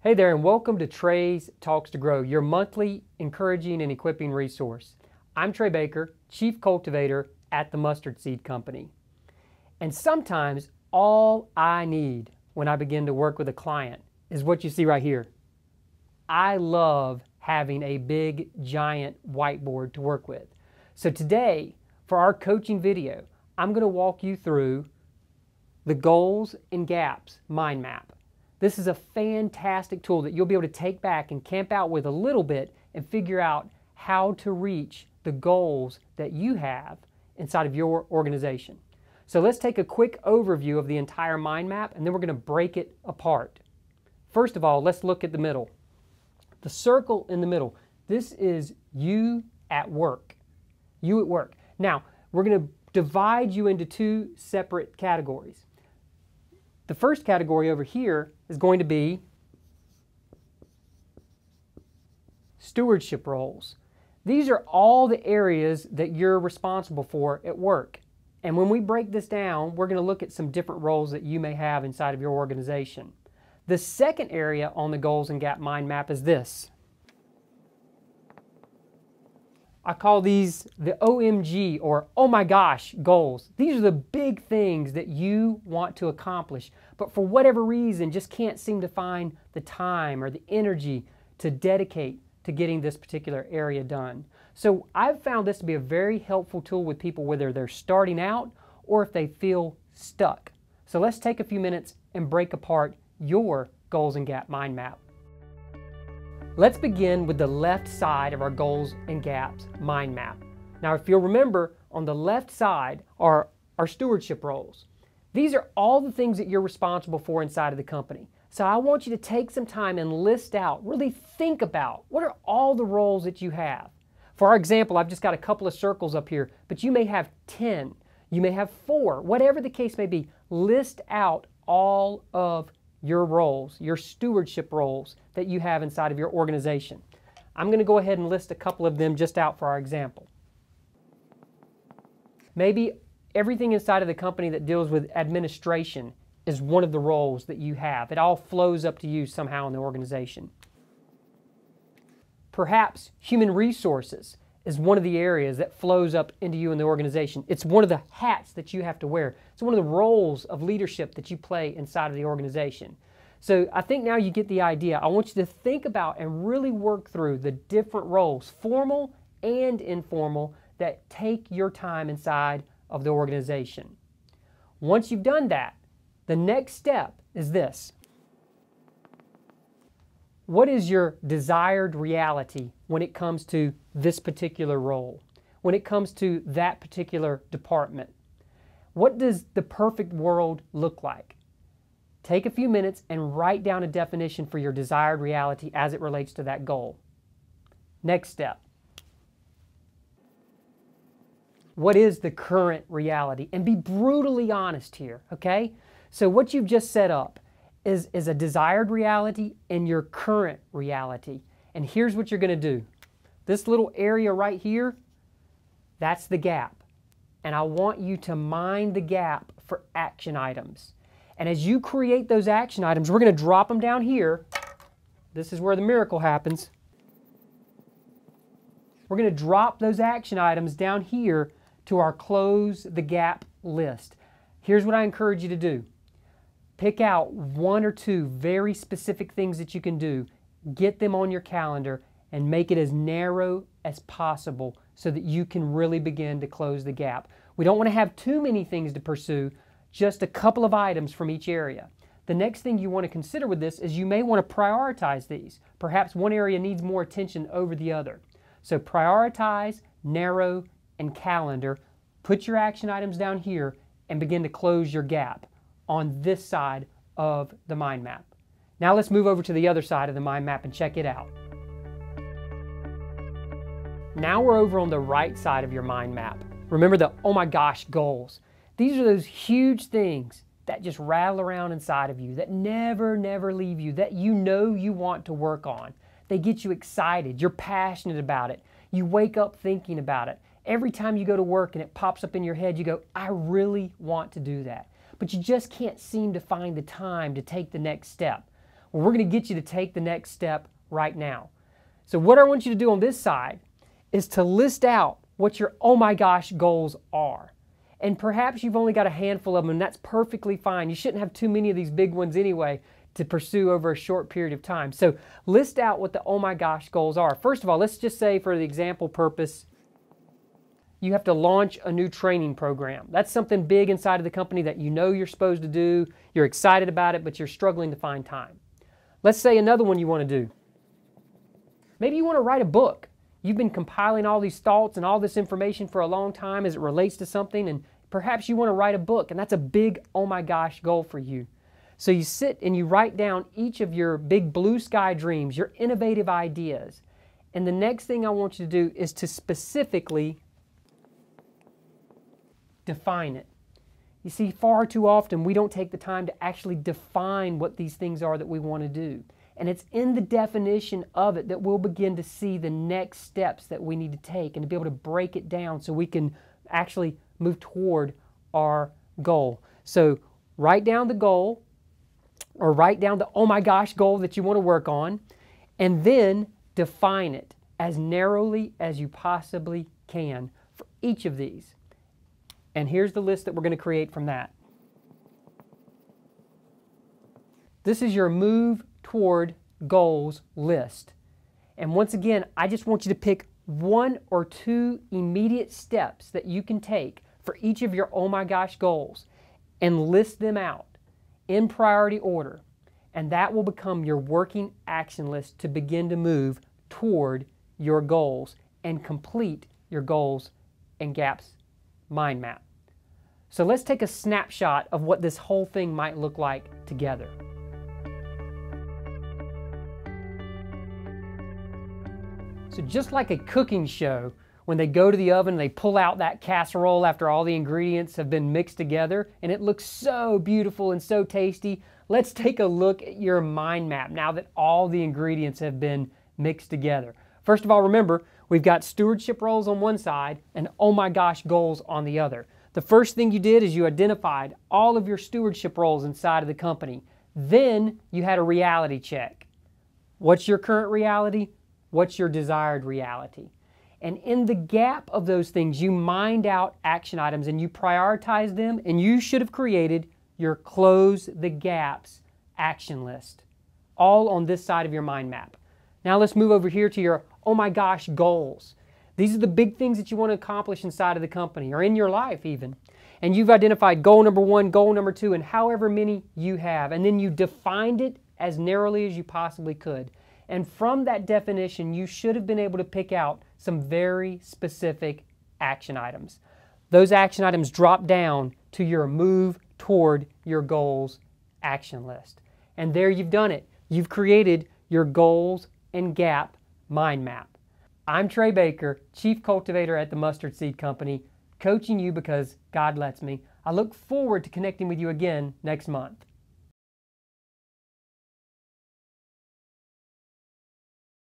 Hey there, and welcome to Trey's Talks to Grow, your monthly encouraging and equipping resource. I'm Trey Baker, Chief Cultivator at the Mustard Seed Company. And sometimes all I need when I begin to work with a client is what you see right here. I love having a big, giant whiteboard to work with. So today, for our coaching video, I'm going to walk you through the Goals and Gaps Mindmap. This is a fantastic tool that you'll be able to take back and camp out with a little bit and figure out how to reach the goals that you have inside of your organization. So let's take a quick overview of the entire mind map, and then we're going to break it apart. First of all, let's look at the middle. The circle in the middle, this is you at work. You at work. Now, we're going to divide you into two separate categories. The first category over here is going to be stewardship roles. These are all the areas that you're responsible for at work. And when we break this down, we're going to look at some different roles that you may have inside of your organization. The second area on the Goals and Gap Mind Map is this. I call these the OMG, or oh my gosh goals. These are the big things that you want to accomplish, but for whatever reason just can't seem to find the time or the energy to dedicate to getting this particular area done. So I've found this to be a very helpful tool with people whether they're starting out or if they feel stuck. So let's take a few minutes and break apart your Goals and Gap Mind Map. Let's begin with the left side of our Goals and Gaps Mind Map. Now, if you'll remember, on the left side are our stewardship roles. These are all the things that you're responsible for inside of the company. So I want you to take some time and list out, really think about, what are all the roles that you have? For our example, I've just got a couple of circles up here, but you may have 10, you may have 4, whatever the case may be. List out all of your roles, your stewardship roles that you have inside of your organization. I'm going to go ahead and list a couple of them just out for our example. Maybe everything inside of the company that deals with administration is one of the roles that you have. It all flows up to you somehow in the organization. Perhaps human resources is one of the areas that flows up into you in the organization. It's one of the hats that you have to wear. It's one of the roles of leadership that you play inside of the organization. So I think now you get the idea. I want you to think about and really work through the different roles, formal and informal, that take your time inside of the organization. Once you've done that, the next step is this. What is your desired reality when it comes to this particular role? When it comes to that particular department? What does the perfect world look like? Take a few minutes and write down a definition for your desired reality as it relates to that goal. Next step. What is the current reality? And be brutally honest here, okay? So what you've just set up is a desired reality and your current reality. And here's what you're going to do. This little area right here, that's the gap. And I want you to mind the gap for action items. And as you create those action items, we're going to drop them down here. This is where the miracle happens. We're going to drop those action items down here to our Close the Gap list. Here's what I encourage you to do. Pick out 1 or 2 very specific things that you can do. Get them on your calendar and make it as narrow as possible so that you can really begin to close the gap. We don't want to have too many things to pursue, just a couple of items from each area. The next thing you want to consider with this is you may want to prioritize these. Perhaps one area needs more attention over the other. So prioritize, narrow, and calendar. Put your action items down here and begin to close your gap on this side of the mind map. Now let's move over to the other side of the mind map and check it out. Now we're over on the right side of your mind map. Remember the oh my gosh goals. These are those huge things that just rattle around inside of you, that never leave you, that you know you want to work on. They get you excited. You're passionate about it. You wake up thinking about it. Every time you go to work and it pops up in your head, you go, I really want to do that. But you just can't seem to find the time to take the next step. Well, we're going to get you to take the next step right now. So what I want you to do on this side is to list out what your oh my gosh goals are. And perhaps you've only got a handful of them, and that's perfectly fine. You shouldn't have too many of these big ones anyway to pursue over a short period of time. So list out what the oh my gosh goals are. First of all, let's just say for the example purpose, you have to launch a new training program. That's something big inside of the company that you know you're supposed to do. You're excited about it, but you're struggling to find time. Let's say another one you want to do. Maybe you want to write a book. You've been compiling all these thoughts and all this information for a long time as it relates to something, and perhaps you want to write a book, and that's a big oh my gosh goal for you. So you sit and you write down each of your big blue sky dreams, your innovative ideas. And the next thing I want you to do is to specifically define it. You see, far too often we don't take the time to actually define what these things are that we want to do. And it's in the definition of it that we'll begin to see the next steps that we need to take and to be able to break it down so we can actually move toward our goal. So write down the goal, or write down the oh my gosh goal that you want to work on, and then define it as narrowly as you possibly can for each of these. And here's the list that we're going to create from that. This is your move toward goals list. And once again, I just want you to pick 1 or 2 immediate steps that you can take for each of your oh my gosh goals and list them out in priority order. And that will become your working action list to begin to move toward your goals and complete your goals and gaps mind map. So let's take a snapshot of what this whole thing might look like together. So just like a cooking show, when they go to the oven, they pull out that casserole after all the ingredients have been mixed together, and it looks so beautiful and so tasty. Let's take a look at your mind map now that all the ingredients have been mixed together. First of all, remember, we've got stewardship roles on one side and oh my gosh goals on the other. The first thing you did is you identified all of your stewardship roles inside of the company. Then you had a reality check. What's your current reality? What's your desired reality? And in the gap of those things, you mined out action items and you prioritize them, and you should have created your close the gaps action list, all on this side of your mind map. Now let's move over here to your oh my gosh goals. These are the big things that you want to accomplish inside of the company or in your life even. And you've identified goal number 1, goal number 2, and however many you have. And then you defined it as narrowly as you possibly could. And from that definition, you should have been able to pick out some very specific action items. Those action items drop down to your move toward your goals action list. And there you've done it. You've created your goals and gap mind map. I'm Trey Baker, Chief Cultivator at the Mustard Seed Company, coaching you because God lets me. I look forward to connecting with you again next month.